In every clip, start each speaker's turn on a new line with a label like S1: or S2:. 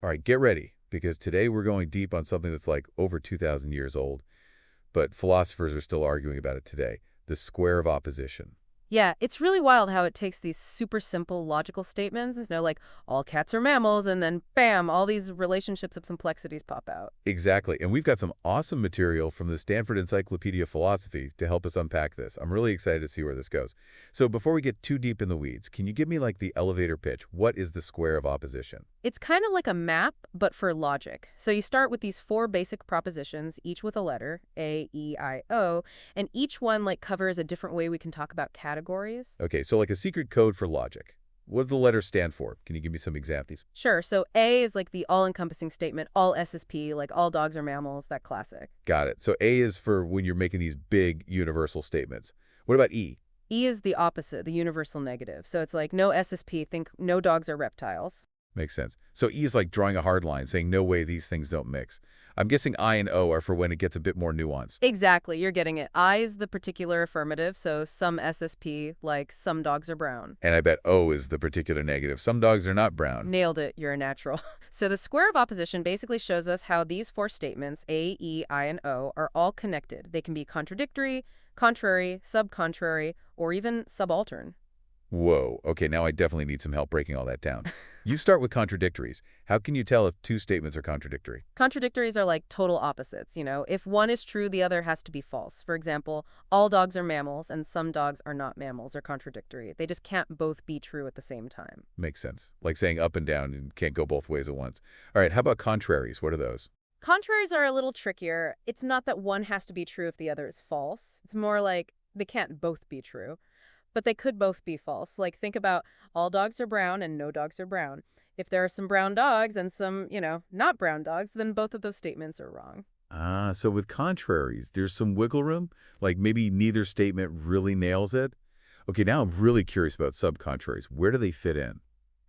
S1: All right, get ready, because today we're going deep on something that's like over 2,000 years old, but philosophers are still arguing about it today, the square of opposition.
S2: Yeah, it's really wild how it takes these super simple logical statements, like all cats are mammals, and then bam, all these relationships of complexities pop out.
S1: Exactly, and we've got some awesome material from the Stanford Encyclopedia of Philosophy to help us unpack this. I'm really excited to see where this goes. So before we get too deep in the weeds, can you give me like the elevator pitch? What is the square of opposition?
S2: It's kind of like a map, but for logic. So you start with these four basic propositions, each with a letter, A, E, I, O, and each one covers a different way we can talk about categories.
S1: Okay, so like a secret code for logic. What do the letters stand for? Can you give me some examples?
S2: Sure, so A is like the all-encompassing statement, all SSP, like all dogs are mammals, that classic.
S1: Got it. So A is for when you're making these big universal statements. What about E?
S2: E is the opposite, the universal negative. So it's like no SSP, think no dogs are reptiles.
S1: Makes sense. So E is like drawing a hard line, saying no way these things don't mix. I'm guessing I and O are for when it gets a bit more nuanced.
S2: Exactly, you're getting it. I is the particular affirmative, so some SSP, like some dogs are brown.
S1: And I bet O is the particular negative. Some dogs are not brown.
S2: Nailed it, you're a natural. So the square of opposition basically shows us how these four statements, A, E, I, and O, are all connected. They can be contradictory, contrary, subcontrary, or even subaltern.
S1: Whoa. Okay, now I definitely need some help breaking all that down. You start with contradictories. How can you tell if two statements are contradictory?
S2: Contradictories are like total opposites. If one is true, the other has to be false. For example, all dogs are mammals and some dogs are not mammals or contradictory. They just can't both be true at the same time.
S1: Makes sense. Like saying up and down and can't go both ways at once. All right, how about contraries? What are those?
S2: Contraries are a little trickier. It's not that one has to be true if the other is false. It's more like they can't both be true, but they could both be false. Like think about all dogs are brown and no dogs are brown. If there are some brown dogs and some not brown dogs, then both of those statements are wrong.
S1: Ah, so with contraries, there's some wiggle room? Like maybe neither statement really nails it? Okay, now I'm really curious about subcontraries. Where do they fit in?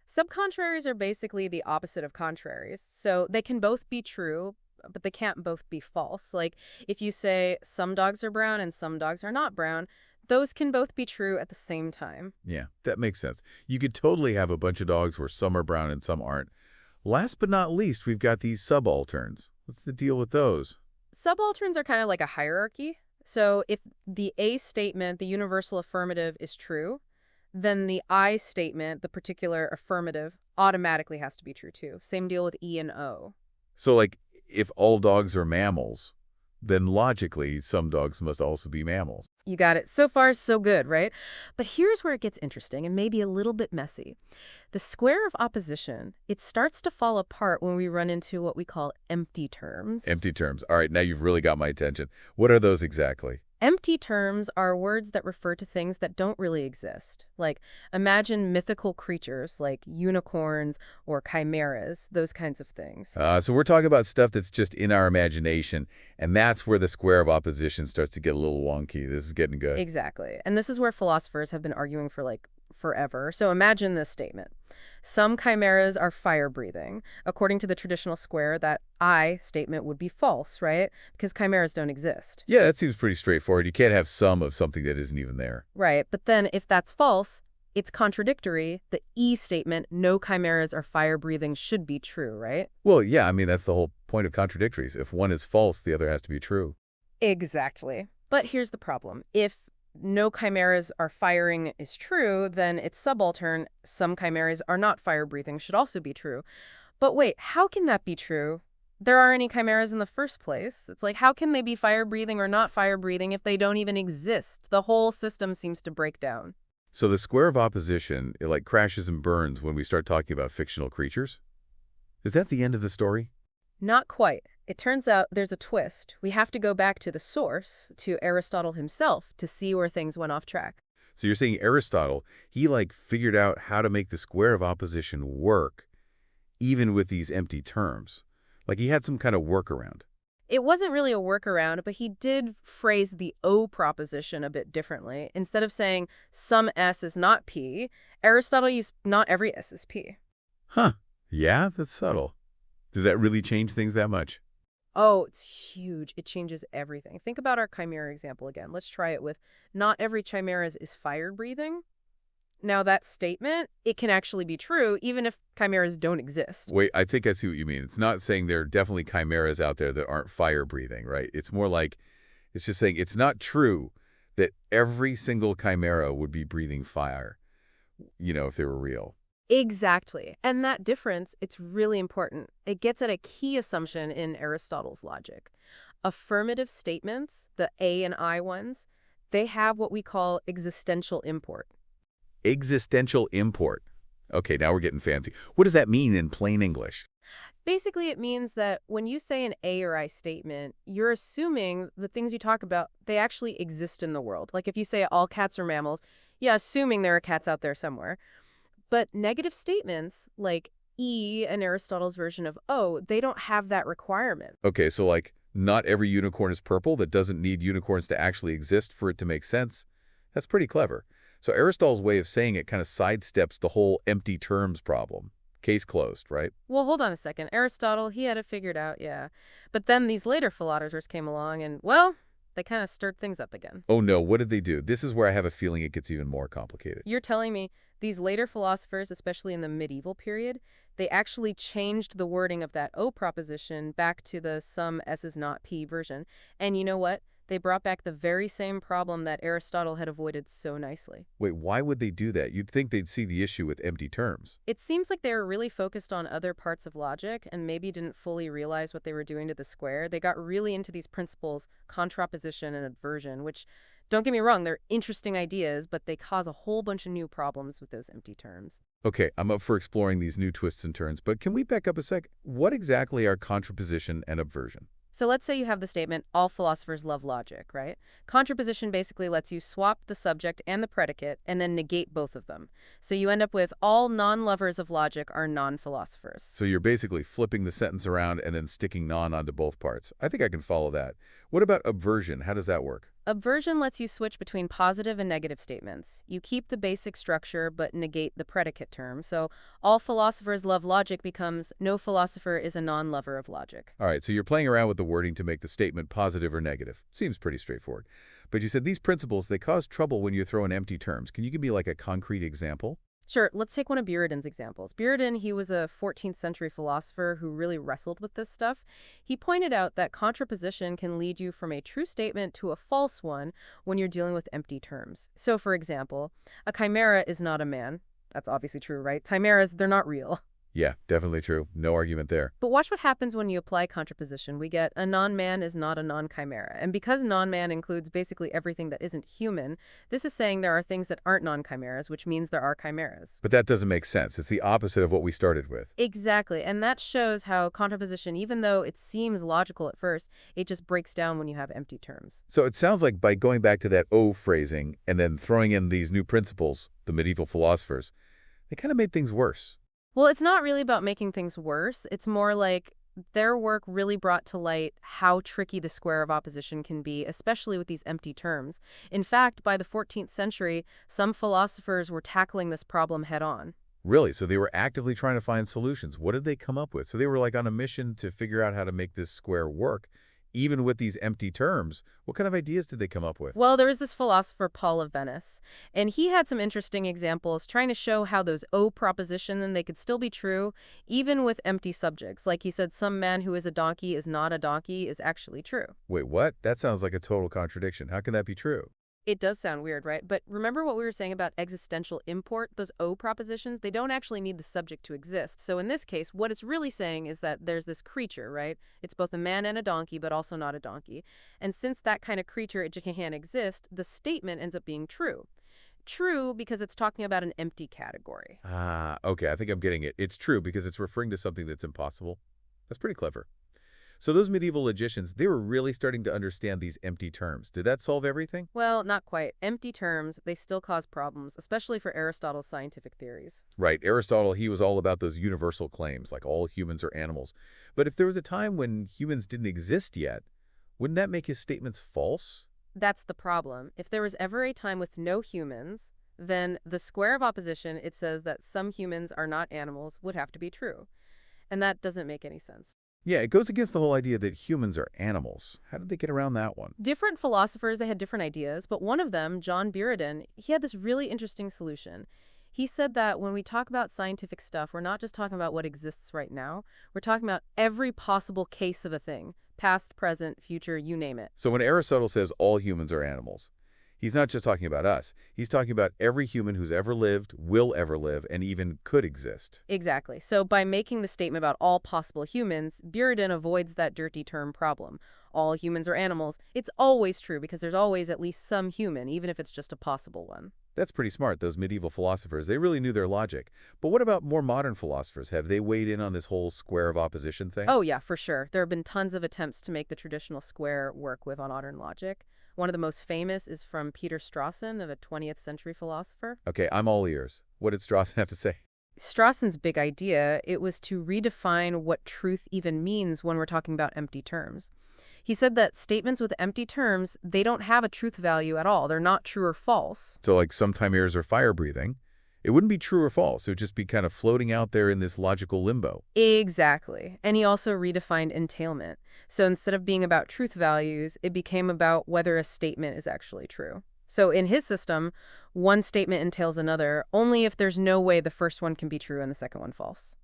S2: Subcontraries are basically the opposite of contraries. So they can both be true, but they can't both be false. Like if you say some dogs are brown and some dogs are not brown, those can both be true at the same time.
S1: Yeah, that makes sense. You could totally have a bunch of dogs where some are brown and some aren't. Last but not least, we've got these subalterns. What's the deal with those?
S2: Subalterns are kind of like a hierarchy. So if the A statement, the universal affirmative, is true, then the I statement, the particular affirmative, automatically has to be true too. Same deal with E and O.
S1: So, like, if all dogs are mammals, then logically, some dogs must also be mammals.
S2: You got it. So far, so good, right? But here's where it gets interesting and maybe a little bit messy. The square of opposition, it starts to fall apart when we run into what we call empty terms.
S1: Empty terms. All right, now you've really got my attention. What are those exactly?
S2: Empty terms are words that refer to things that don't really exist. Like, imagine mythical creatures like unicorns or chimeras, those kinds of things.
S1: So we're talking about stuff that's just in our imagination, and that's where the square of opposition starts to get a little wonky. This is getting good.
S2: Exactly. And this is where philosophers have been arguing for forever. So imagine this statement. Some chimeras are fire-breathing. According to the traditional square, that I statement would be false, right? Because chimeras don't exist.
S1: Yeah, that seems pretty straightforward. You can't have some of something that isn't even there.
S2: Right. But then if that's false, it's contradictory. The E statement, no chimeras are fire-breathing, should be true, right?
S1: Well, yeah, I mean, that's the whole point of contradictories. If one is false, the other has to be true.
S2: Exactly. But here's the problem. If no chimeras are firing is true, then it's subaltern. Some chimeras are not fire-breathing should also be true. But wait, how can that be true? There aren't any chimeras in the first place. It's like, how can they be fire-breathing or not fire-breathing if they don't even exist? The whole system seems to break down.
S1: So the square of opposition, it like crashes and burns when we start talking about fictional creatures? Is that the end of the story?
S2: Not quite. It turns out there's a twist. We have to go back to the source, to Aristotle himself, to see where things went off track.
S1: So you're saying Aristotle, he like figured out how to make the square of opposition work, even with these empty terms. Like he had some kind of workaround.
S2: It wasn't really a workaround, but he did phrase the O proposition a bit differently. Instead of saying some S is not P, Aristotle used not every S is P.
S1: Huh. Yeah, that's subtle. Does that really change things that much?
S2: Oh, it's huge. It changes everything. Think about our chimera example again. Let's try it with not every chimera is fire breathing. Now that statement, it can actually be true even if chimeras don't exist.
S1: Wait, I think I see what you mean. It's not saying there are definitely chimeras out there that aren't fire-breathing, right? It's more like, it's just saying it's not true that every single chimera would be breathing fire, if they were real.
S2: Exactly. And that difference, it's really important. It gets at a key assumption in Aristotle's logic. Affirmative statements, the A and I ones, they have what we call existential import.
S1: Existential import. Okay, now we're getting fancy. What does that mean in plain English?
S2: Basically, it means that when you say an A or I statement, you're assuming the things you talk about, they actually exist in the world. Like if you say all cats are mammals, yeah, assuming there are cats out there somewhere. But negative statements, like E and Aristotle's version of O, they don't have that requirement.
S1: Okay, so like, not every unicorn is purple. That doesn't need unicorns to actually exist for it to make sense. That's pretty clever. So Aristotle's way of saying it kind of sidesteps the whole empty terms problem. Case closed, right?
S2: Well, hold on a second. Aristotle, he had it figured out, yeah. But then these later philosophers came along and, well, they kind of stirred things up again.
S1: Oh no, what did they do? This is where I have a feeling it gets even more complicated.
S2: You're telling me these later philosophers, especially in the medieval period, they actually changed the wording of that O proposition back to the sum S is not P version. And you know what? They brought back the very same problem that Aristotle had avoided so nicely.
S1: Wait, why would they do that? You'd think they'd see the issue with empty terms.
S2: It seems like they were really focused on other parts of logic and maybe didn't fully realize what they were doing to the square. They got really into these principles, contraposition and adversion, which, don't get me wrong, they're interesting ideas, but they cause a whole bunch of new problems with those empty terms.
S1: Okay, I'm up for exploring these new twists and turns, but can we back up a sec? What exactly are contraposition and obversion?
S2: So let's say you have the statement, all philosophers love logic, right? Contraposition basically lets you swap the subject and the predicate and then negate both of them. So you end up with all non-lovers of logic are non-philosophers.
S1: So you're basically flipping the sentence around and then sticking non onto both parts. I think I can follow that. What about obversion? How does that work?
S2: Obversion lets you switch between positive and negative statements. You keep the basic structure but negate the predicate term. So all philosophers love logic becomes no philosopher is a non-lover of logic.
S1: All right, so you're playing around with the wording to make the statement positive or negative. Seems pretty straightforward. But you said these principles, they cause trouble when you throw in empty terms. Can you give me like a concrete example?
S2: Sure, let's take one of Buridan's examples. Buridan, he was a 14th century philosopher who really wrestled with this stuff. He pointed out that contraposition can lead you from a true statement to a false one when you're dealing with empty terms. So, for example, a chimera is not a man. That's obviously true, right? Chimeras, they're not real.
S1: Yeah, definitely true. No argument there.
S2: But watch what happens when you apply contraposition. We get a non-man is not a non-chimera. And because non-man includes basically everything that isn't human, this is saying there are things that aren't non-chimeras, which means there are chimeras.
S1: But that doesn't make sense. It's the opposite of what we started with.
S2: Exactly. And that shows how contraposition, even though it seems logical at first, it just breaks down when you have empty terms.
S1: So it sounds like by going back to that O phrasing and then throwing in these new principles, the medieval philosophers, they kind of made things worse.
S2: Well, it's not really about making things worse. It's more like their work really brought to light how tricky the square of opposition can be, especially with these empty terms. In fact, by the 14th century, some philosophers were tackling this problem head on.
S1: Really? So they were actively trying to find solutions. What did they come up with? So they were like on a mission to figure out how to make this square work, even with these empty terms. What kind of ideas did they come up with?
S2: Well, there was this philosopher, Paul of Venice, and he had some interesting examples trying to show how those O propositions, and they could still be true, even with empty subjects. Like he said, some man who is a donkey is not a donkey is actually true.
S1: Wait, what? That sounds like a total contradiction. How can that be true?
S2: It does sound weird, right? But remember what we were saying about existential import? Those O propositions, they don't actually need the subject to exist. So in this case, what it's really saying is that there's this creature, right? It's both a man and a donkey, but also not a donkey. And since that kind of creature it just can't exist, the statement ends up being true. True because it's talking about an empty category.
S1: Ah, okay, I think I'm getting it. It's true because it's referring to something that's impossible. That's pretty clever. So those medieval logicians, they were really starting to understand these empty terms. Did that solve everything?
S2: Well, not quite. Empty terms, they still cause problems, especially for Aristotle's scientific theories.
S1: Right, Aristotle, he was all about those universal claims, like all humans are animals. But if there was a time when humans didn't exist yet, wouldn't that make his statements false?
S2: That's the problem. If there was ever a time with no humans, then the square of opposition, it says that some humans are not animals, would have to be true. And that doesn't make any sense.
S1: Yeah, it goes against the whole idea that humans are animals. How did they get around that one?
S2: Different philosophers, they had different ideas, but one of them, John Buridan, he had this really interesting solution. He said that when we talk about scientific stuff, we're not just talking about what exists right now. We're talking about every possible case of a thing, past, present, future, you name it.
S1: So when Aristotle says all humans are animals, he's not just talking about us. He's talking about every human who's ever lived, will ever live, and even could exist.
S2: Exactly. So by making the statement about all possible humans, Buridan avoids that dirty term problem. All humans are animals. It's always true because there's always at least some human, even if it's just a possible one.
S1: That's pretty smart. Those medieval philosophers, they really knew their logic. But what about more modern philosophers? Have they weighed in on this whole square of opposition thing?
S2: Oh, yeah, for sure. There have been tons of attempts to make the traditional square work with modern logic. One of the most famous is from Peter Strawson, of a 20th century philosopher.
S1: Okay, I'm all ears. What did Strawson have to say?
S2: Strawson's big idea, it was to redefine what truth even means when we're talking about empty terms. He said that statements with empty terms, they don't have a truth value at all. They're not true or false.
S1: So like some chimeras are fire-breathing. It wouldn't be true or false. It would just be kind of floating out there in this logical limbo.
S2: Exactly. And he also redefined entailment. So instead of being about truth values, it became about whether a statement is actually true. So in his system, one statement entails another only if there's no way the first one can be true and the second one false.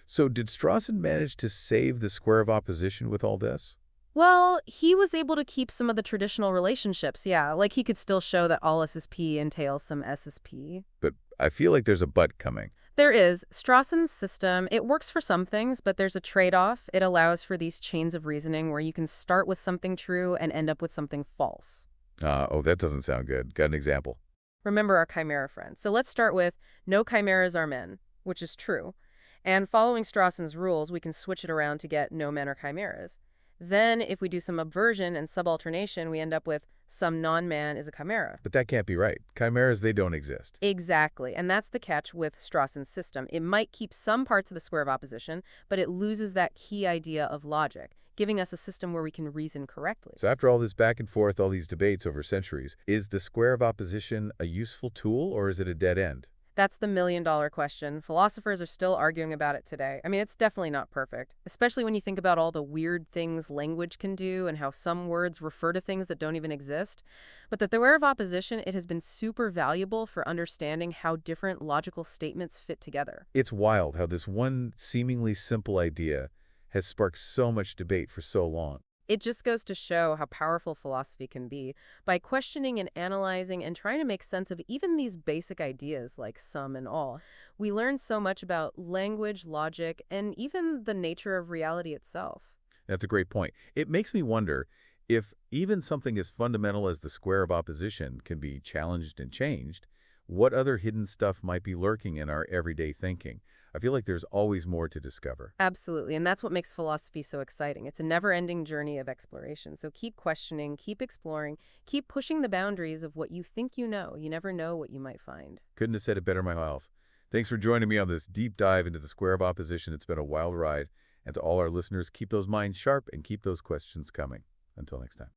S1: So did Strawson manage to save the square of opposition with all this?
S2: Well, he was able to keep some of the traditional relationships, yeah. Like he could still show that all SSP entails some SSP.
S1: But I feel like there's a but coming.
S2: There is. Strawson's system, it works for some things, but there's a trade-off. It allows for these chains of reasoning where you can start with something true and end up with something false.
S1: Oh, that doesn't sound good. Got an example?
S2: Remember our chimera friend. So let's start with no chimeras are men, which is true. And following Strawson's rules, we can switch it around to get no men are chimeras. Then, if we do some obversion and subalternation, we end up with some non-man is a chimera.
S1: But that can't be right. Chimeras, they don't exist.
S2: Exactly, and that's the catch with Strawson's system. It might keep some parts of the square of opposition, but it loses that key idea of logic, giving us a system where we can reason correctly.
S1: So after all this back and forth, all these debates over centuries, is the square of opposition a useful tool or is it a dead end?
S2: That's the million-dollar question. Philosophers are still arguing about it today. I mean, it's definitely not perfect, especially when you think about all the weird things language can do and how some words refer to things that don't even exist. But the theory of opposition, it has been super valuable for understanding how different logical statements fit together.
S1: It's wild how this one seemingly simple idea has sparked so much debate for so long.
S2: It just goes to show how powerful philosophy can be. By questioning and analyzing and trying to make sense of even these basic ideas like some and all, we learn so much about language, logic, and even the nature of reality itself.
S1: That's a great point. It makes me wonder if even something as fundamental as the square of opposition can be challenged and changed, what other hidden stuff might be lurking in our everyday thinking? I feel like there's always more to discover.
S2: Absolutely, and that's what makes philosophy so exciting. It's a never-ending journey of exploration. So keep questioning, keep exploring, keep pushing the boundaries of what you think you know. You never know what you might find.
S1: Couldn't have said it better myself. Thanks for joining me on this deep dive into the square of opposition. It's been a wild ride. And to all our listeners, keep those minds sharp and keep those questions coming. Until next time.